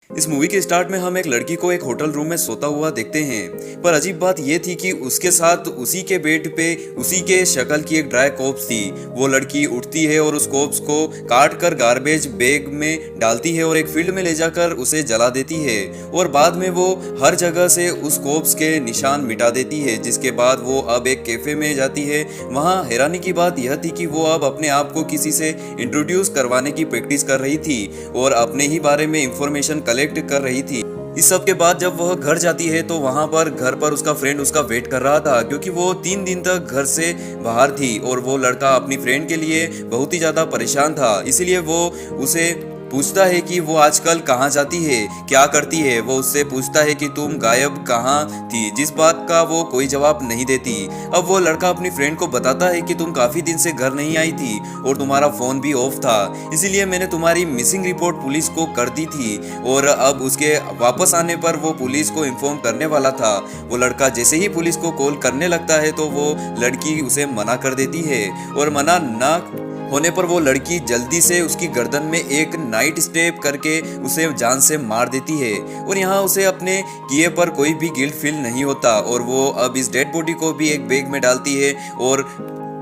इस मूवी के स्टार्ट में हम एक लड़की को एक होटल रूम में सोता हुआ देखते हैं, पर अजीब बात यह थी कि उसके साथ उसी के बेड पे उसी के शक्ल की एक ड्राई कॉर्प्स थी। वो लड़की उठती है और उस कॉर्प्स को काट कर गार्बेज बैग में डालती है और एक फील्ड में ले जाकर उसे जला देती है और बाद में वो हर जगह से उस कॉर्प्स के निशान मिटा देती है। जिसके बाद वो अब एक कैफे में जाती है। वहाँ हैरानी की बात यह थी कि वो अब अपने आप को किसी से इंट्रोड्यूस करवाने की प्रैक्टिस कर रही थी और अपने ही बारे में इंफॉर्मेशन कलेक्ट कर रही थी। इस सब के बाद जब वह घर जाती है तो वहां पर घर पर उसका फ्रेंड उसका वेट कर रहा था, क्योंकि वो 3 दिन तक घर से बाहर थी और वो लड़का अपनी फ्रेंड के लिए बहुत ही ज्यादा परेशान था। इसीलिए वो उसे पूछता है कि वो आजकल कहाँ जाती है, क्या करती है। वो उससे पूछता है कि तुम गायब कहाँ थी, जिस बात का वो कोई जवाब नहीं देती। अब वो लड़का अपनी फ्रेंड को बताता है कि तुम काफी दिन से घर नहीं आई थी और तुम्हारा फोन भी ऑफ था, इसीलिए मैंने तुम्हारी मिसिंग रिपोर्ट पुलिस को कर दी थी। और अब उसके वापस आने पर वो पुलिस को इन्फॉर्म करने वाला था। वो लड़का जैसे ही पुलिस को कॉल करने लगता है तो वो लड़की उसे मना कर देती है और मना ना होने पर वो लड़की जल्दी से उसकी गर्दन में एक नाइट स्टेप करके उसे जान से मार देती है। और यहाँ उसे अपने किए पर कोई भी गिल्ट फील नहीं होता और वो अब इस डेड बॉडी को भी एक बैग में डालती है और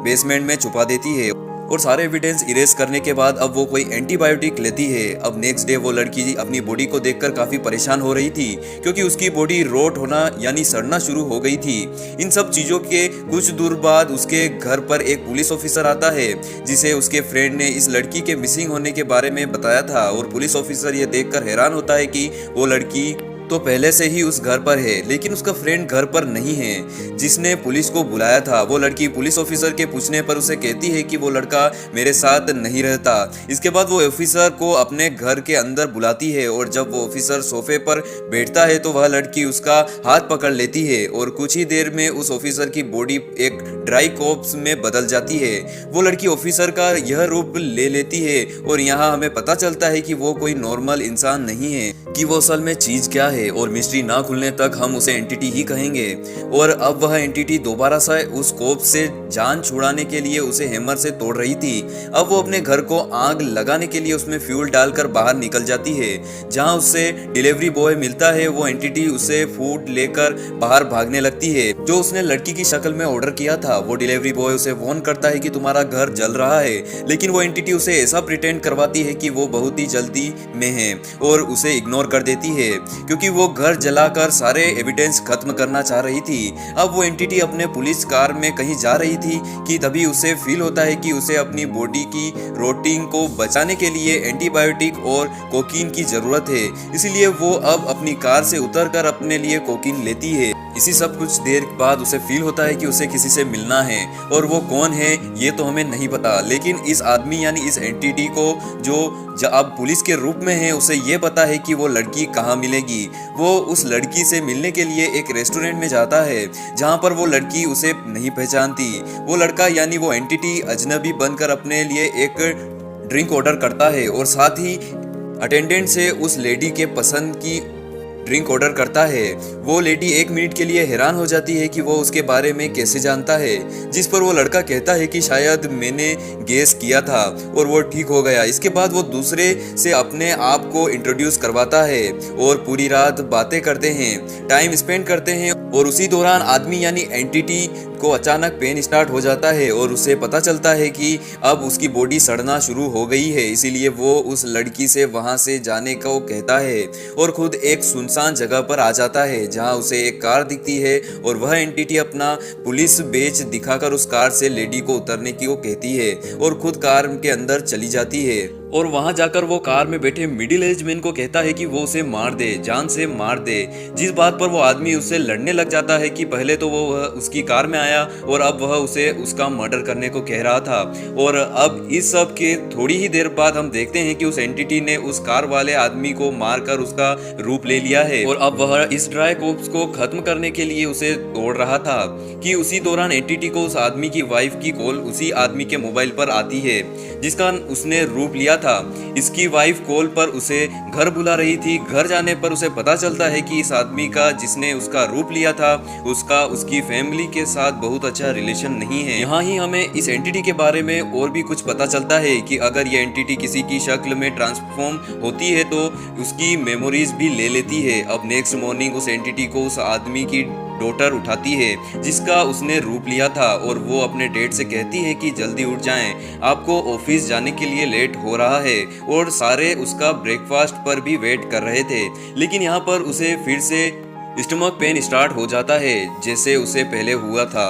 बेसमेंट में छुपा देती है। और सारे एविडेंस इरेज करने के बाद अब वो कोई एंटीबायोटिक लेती है। अब नेक्स्ट डे वो लड़की अपनी बॉडी को देखकर काफी परेशान हो रही थी, क्योंकि उसकी बॉडी रोट होना यानी सड़ना शुरू हो गई थी। इन सब चीजों के कुछ दूर बाद उसके घर पर एक पुलिस ऑफिसर आता है, जिसे उसके फ्रेंड ने इस लड़की के मिसिंग होने के बारे में बताया था। और पुलिस ऑफिसर ये देखकर हैरान होता है कि वो लड़की तो पहले से ही उस घर पर है, लेकिन उसका फ्रेंड घर पर नहीं है जिसने पुलिस को बुलाया था। वो लड़की पुलिस ऑफिसर के पूछने पर उसे कहती है कि वो लड़का मेरे साथ नहीं रहता। इसके बाद वो ऑफिसर को अपने घर के अंदर बुलाती है और जब वो ऑफिसर सोफे पर बैठता है तो वह लड़की उसका हाथ पकड़ लेती है और कुछ ही देर में उस ऑफिसर की बॉडी एक ड्राई कॉर्प्स में बदल जाती है। वो लड़की ऑफिसर का यह रूप ले लेती है और यहाँ हमें पता चलता है कि वो कोई नॉर्मल इंसान नहीं है, कि वो असल में चीज क्या है। और मिस्ट्री ना खुलने तक हम उसे एंटिटी ही कहेंगे। और अब वह एंटिटी दोबारा से उस कॉर्प्स से जान छुड़ाने के लिए उसे हैमर से तोड़ रही थी। अब वो अपने घर को आग लगाने के लिए उसमें फ्यूल डालकर बाहर निकल जाती है। जहां उससे डिलीवरी बॉय मिलता है, वो एंटिटी उसे फूड लेकर बाहर भागने लगती है जो उसने लड़की की शक्ल में ऑर्डर किया था। वो डिलीवरी बॉय उसे वार्न करता है कि तुम्हारा घर जल रहा है, लेकिन वो एंटिटी उसे ऐसा प्रिटेंड करवाती है कि वो बहुत ही जल्दी में है और उसे इग्नोर कर देती है, क्योंकि वो घर जलाकर सारे एविडेंस खत्म करना चाह रही थी। अब वो एंटिटी अपने पुलिस कार में कहीं जा रही थी कि तभी उसे फील होता है कि उसे अपनी बॉडी की रोटिंग को बचाने के लिए एंटीबायोटिक और कोकीन की जरूरत है। इसलिए वो अब अपनी कार से उतरकर अपने लिए कोकीन लेती है। इसी सब कुछ देर बाद उसे फील होता है कि उसे किसी से मिलना है, और वो कौन है ये तो हमें नहीं पता, लेकिन इस आदमी यानी इस एंटिटी को जो अब पुलिस के रूप में है उसे ये पता है कि वो लड़की कहाँ मिलेगी। वो उस लड़की से मिलने के लिए एक रेस्टोरेंट में जाता है जहाँ पर वो लड़की उसे नहीं पहचानती। वो लड़का यानी वो एंटिटी अजनबी बनकर अपने लिए एक ड्रिंक ऑर्डर करता है और साथ ही अटेंडेंट से उस लेडी के पसंद की ड्रिंक ऑर्डर करता है। वो लेडी 1 मिनट के लिए हैरान हो जाती है कि वो उसके बारे में कैसे जानता है, जिस पर वो लड़का कहता है कि शायद मैंने गेस किया था और वो ठीक हो गया। इसके बाद वो दूसरे से अपने आप को इंट्रोड्यूस करवाता है और पूरी रात बातें करते हैं, टाइम स्पेंड करते हैं। और उसी दौरान आदमी यानी एंटिटी को अचानक पेन स्टार्ट हो जाता है और उसे पता चलता है कि अब उसकी बॉडी सड़ना शुरू हो गई है। इसीलिए वो उस लड़की से वहां से जाने को कहता है और खुद एक सुनसान जगह पर आ जाता है जहां उसे एक कार दिखती है और वह एंटिटी अपना पुलिस बेच दिखाकर उस कार से लेडी को उतरने की वो कहती है और खुद कार के अंदर चली जाती है। और वहां जाकर वो कार में बैठे मिडिल एज मैन को कहता है कि वो उसे मार दे, जान से मार दे, जिस बात पर वो आदमी उससे लड़ने लग जाता है कि पहले तो वो उसकी कार में आया और अब वह उसे उसका मर्डर करने को कह रहा था। और अब इस सब के थोड़ी ही देर बाद हम देखते हैं कि उस एंटिटी ने उस कार वाले आदमी को मारकर उसका रूप ले लिया है और अब वह इस ड्राई कॉर्प्स को खत्म करने के लिए उसे तोड़ रहा था कि उसी दौरान एंटिटी को उस आदमी की वाइफ की कॉल उसी आदमी के मोबाइल पर आती है जिसका उसने रूप लिया था। इसकी वाइफ कॉल पर उसे घर बुला रही थी। घर जाने पर उसे पता चलता है कि इस आदमी का जिसने उसका रूप लिया था उसका उसकी फैमिली के साथ बहुत अच्छा रिलेशन नहीं है। यहाँ ही हमें इस एंटिटी के बारे में और भी कुछ पता चलता है कि अगर ये एंटिटी किसी की शक्ल में ट्रांसफॉर्म होती है तो उसकी मेमोरीज भी ले लेती है। अब नेक्स्ट मॉर्निंग उस एंटिटी को उस आदमी की डॉटर उठाती है जिसका उसने रूप लिया था और वो अपने डैड से कहती है कि जल्दी उठ जाएं, आपको ऑफिस जाने के लिए लेट हो रहा है। और सारे उसका ब्रेकफास्ट पर भी वेट कर रहे थे। लेकिन यहाँ पर उसे फिर से स्टमक पेन स्टार्ट हो जाता है जैसे उसे पहले हुआ था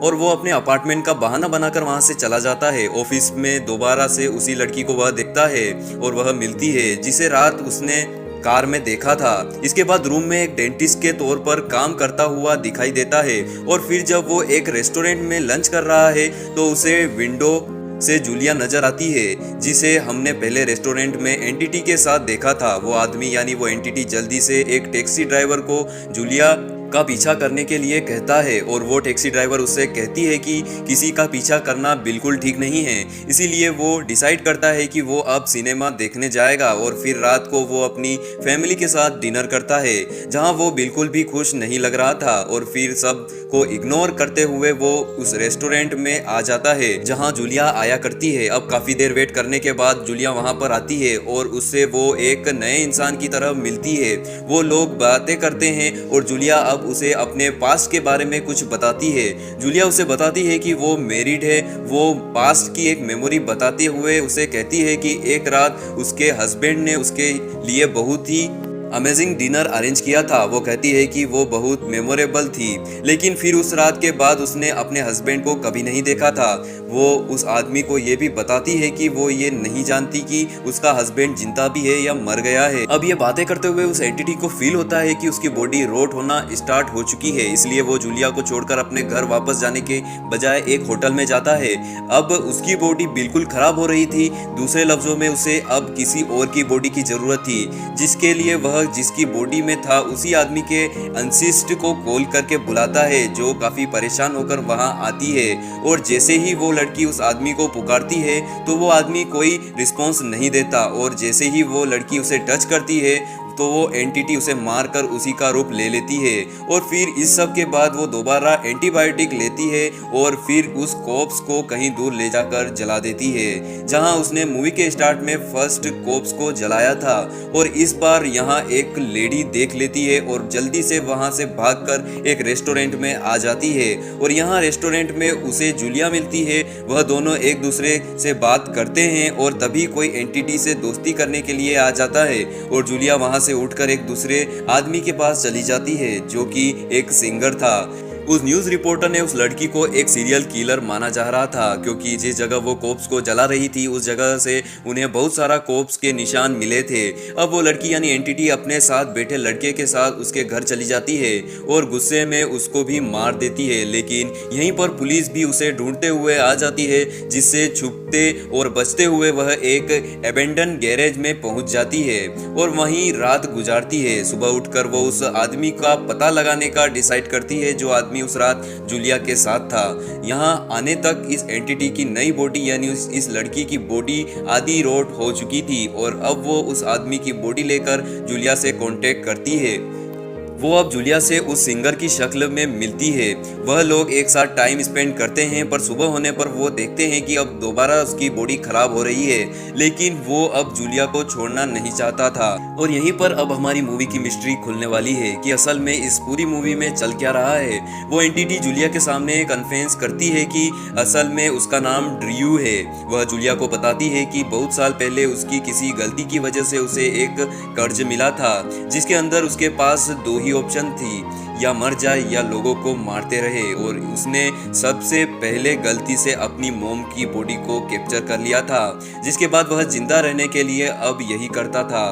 और वो अपने अपार्टमेंट का बहाना बनाकर वहां से चला जाता है। ऑफिस में दोबारा से उसी लड़की को वह देखता है और वह मिलती है जिसे रात उसने कार में देखा था। इसके बाद रूम में एक डेंटिस्ट के तौर पर काम करता हुआ दिखाई देता है और फिर जब वो एक रेस्टोरेंट में लंच कर रहा है तो उसे विंडो से जूलिया नजर आती है जिसे हमने पहले रेस्टोरेंट में एंटिटी के साथ देखा था। वो आदमी यानी वो एंटिटी जल्दी से एक टैक्सी ड्राइवर को जूलिया का पीछा करने के लिए कहता है और वो टैक्सी ड्राइवर उससे कहती है कि किसी का पीछा करना बिल्कुल ठीक नहीं है। इसीलिए वो डिसाइड करता है कि वो अब सिनेमा देखने जाएगा और फिर रात को वो अपनी फैमिली के साथ डिनर करता है जहां वो बिल्कुल भी खुश नहीं लग रहा था। और फिर सब को इग्नोर करते हुए वो उस रेस्टोरेंट में आ जाता है जहां जूलिया आया करती है। अब काफी देर वेट करने के बाद जूलिया वहां पर आती है और उससे वो एक नए इंसान की तरह मिलती है। वो लोग बातें करते हैं और जूलिया अब उसे अपने पास्ट के बारे में कुछ बताती है। जूलिया उसे बताती है कि वो मैरिड है। वो पास्ट की एक मेमोरी बताते हुए उसे कहती है कि एक रात उसके हस्बैंड ने उसके लिए बहुत ही अमेजिंग डिनर अरेंज किया था। वो कहती है कि वो बहुत मेमोरेबल थी, लेकिन फिर उस रात के बाद उसने अपने हस्बैंड को कभी नहीं देखा था। वो उस आदमी को ये भी बताती है कि वो ये नहीं जानती कि उसका हस्बैंड जिंदा भी है या मर गया है। अब ये बातें करते हुए उस एंटिटी को फील होता है कि उसकी बॉडी रोट होना स्टार्ट हो चुकी है। इसलिए वो जूलिया को छोड़कर अपने घर वापस जाने के बजाय एक होटल में जाता है। अब उसकी बॉडी बिल्कुल खराब हो रही थी। दूसरे लफ्जों में उसे अब किसी और की बॉडी की जरूरत थी, जिसके लिए वह जिसकी बॉडी में था उसी आदमी के अनसिस्ट को कॉल करके बुलाता है जो काफी परेशान होकर वहां आती है। और जैसे ही वो लड़की उस आदमी को पुकारती है तो वो आदमी कोई रिस्पॉन्स नहीं देता और जैसे ही वो लड़की उसे टच करती है तो वो एंटिटी उसे मारकर उसी का रूप ले लेती है। और फिर इस सब के बाद वो दोबारा एंटीबायोटिक लेती है और फिर उस कॉप्स को कहीं दूर ले जाकर जला देती है जहां उसने मूवी के स्टार्ट में फर्स्ट कॉप्स को जलाया था। और इस बार यहाँ एक लेडी देख लेती है और जल्दी से वहां से भागकर एक रेस्टोरेंट में आ जाती है और यहाँ रेस्टोरेंट में उसे जूलिया मिलती है। वह दोनों एक दूसरे से बात करते हैं और तभी कोई एंटिटी से दोस्ती करने के लिए आ जाता है और जूलिया वहां से उठकर एक दूसरे आदमी के पास चली जाती है जो कि एक सिंगर था। उस न्यूज रिपोर्टर ने उस लड़की को एक सीरियल किलर माना जा रहा था क्योंकि जिस जगह वो कोप्स को जला रही थी उस जगह से उन्हें बहुत सारा कोप्स के निशान मिले थे। अब वो लड़की यानी एंटिटी अपने साथ बैठे लड़के के साथ उसके घर चली जाती है और गुस्से में उसको भी मार देती है। लेकिन यहीं पर पुलिस भी उसे ढूंढते हुए आ जाती है जिससे छुपते और बचते हुए वह एक एबेंडन गैरेज में पहुंच जाती है और वहीं रात गुजारती है। सुबह उठकर वो उस आदमी का पता लगाने का डिसाइड करती है जो आदमी उस रात जूलिया के साथ था। यहाँ आने तक इस एंटिटी की नई बॉडी यानी इस लड़की की बॉडी आधी रोट हो चुकी थी और अब वो उस आदमी की बॉडी लेकर जूलिया से कांटेक्ट करती है। वो अब जूलिया से उस सिंगर की शक्ल में मिलती है। वह लोग एक साथ टाइम स्पेंड करते हैं पर सुबह होने पर वो देखते हैं कि अब दोबारा उसकी बॉडी खराब हो रही है, लेकिन वो अब जूलिया को छोड़ना नहीं चाहता था। और यहीं पर अब हमारी मूवी की मिस्ट्री खुलने वाली है कि असल में इस पूरी मूवी में चल क्या रहा है। वो एंटिटी जूलिया के सामने कन्फेस करती है कि असल में उसका नाम ड्रियू है। वह जूलिया को बताती है कि बहुत साल पहले उसकी किसी गलती की वजह से उसे एक कर्ज मिला था जिसके अंदर उसके पास दो ऑप्शन थी, या मर जाए या लोगों को मारते रहे। और उसने सबसे पहले गलती से अपनी मोम की बॉडी को कैप्चर कर लिया था जिसके बाद वह जिंदा रहने के लिए अब यही करता था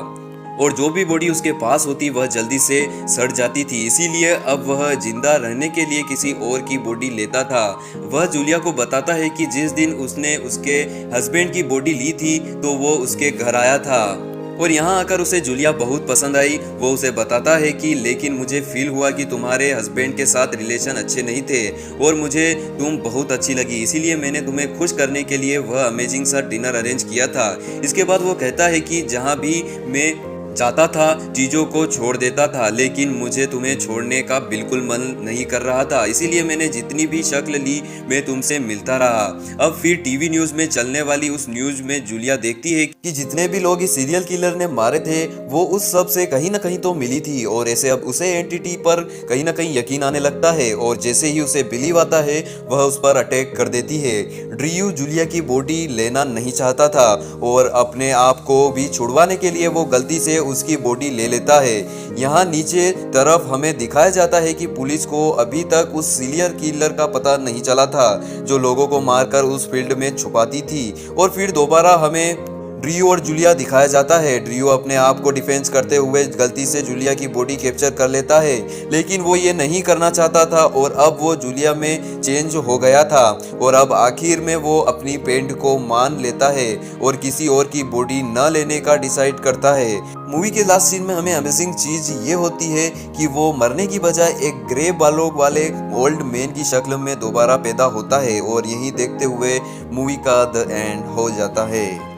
और जो भी बॉडी उसके पास होती वह जल्दी से सड़ जाती थी। इसीलिए अब वह जिंदा रहने के लिए किसी और की बॉडी लेता था। वह जूलिया को बताता है कि जिस दिन उसने उसके हस्बैंड की बॉडी ली थी तो वो उसके घर आया था और यहाँ आकर उसे जूलिया बहुत पसंद आई। वो उसे बताता है कि लेकिन मुझे फील हुआ कि तुम्हारे हस्बैंड के साथ रिलेशन अच्छे नहीं थे और मुझे तुम बहुत अच्छी लगी, इसीलिए मैंने तुम्हें खुश करने के लिए वह अमेजिंग सा डिनर अरेंज किया था। इसके बाद वो कहता है कि जहाँ भी मैं चाहता था चीज़ों को छोड़ देता था, लेकिन मुझे तुम्हें छोड़ने का बिल्कुल मन नहीं कर रहा था, इसीलिए मैंने जितनी भी शक्ल ली मैं तुमसे मिलता रहा। अब फिर टीवी न्यूज़ में चलने वाली उस न्यूज़ में जूलिया देखती है कि जितने भी लोग इस सीरियल किलर ने मारे थे वो उस सब से कहीं ना कहीं तो मिली थी, और ऐसे अब उसे एंटिटी पर कहीं ना कहीं यकीन आने लगता है, और जैसे ही उसे बिलीव आता है वह उस पर अटैक कर देती है। ड्रीयू जूलिया की बॉडी लेना नहीं चाहता था और अपने आप को भी छुड़वाने के लिए वो गलती से उसकी बॉडी ले लेता है। यहाँ नीचे तरफ हमें दिखाया जाता है कि पुलिस को अभी तक उस सीरियल किलर का पता नहीं चला था जो लोगों को मारकर उस फील्ड में छुपाती थी। और फिर दोबारा हमें ड्रीयू और जूलिया दिखाया जाता है। ड्रीयू अपने आप को डिफेंस करते हुए गलती से जूलिया की बॉडी कैप्चर कर लेता है, लेकिन वो ये नहीं करना चाहता था और अब वो जूलिया में चेंज हो गया था, और अब आखिर में वो अपनी पेंट को मान लेता है और किसी और की बॉडी न लेने का डिसाइड करता है। मूवी के लास्ट सीन में हमें अमेजिंग चीज ये होती है कि वो मरने की बजाय एक ग्रे बालों वाले ओल्ड मैन की शक्ल में दोबारा पैदा होता है, और यही देखते हुए मूवी का द एंड हो जाता है।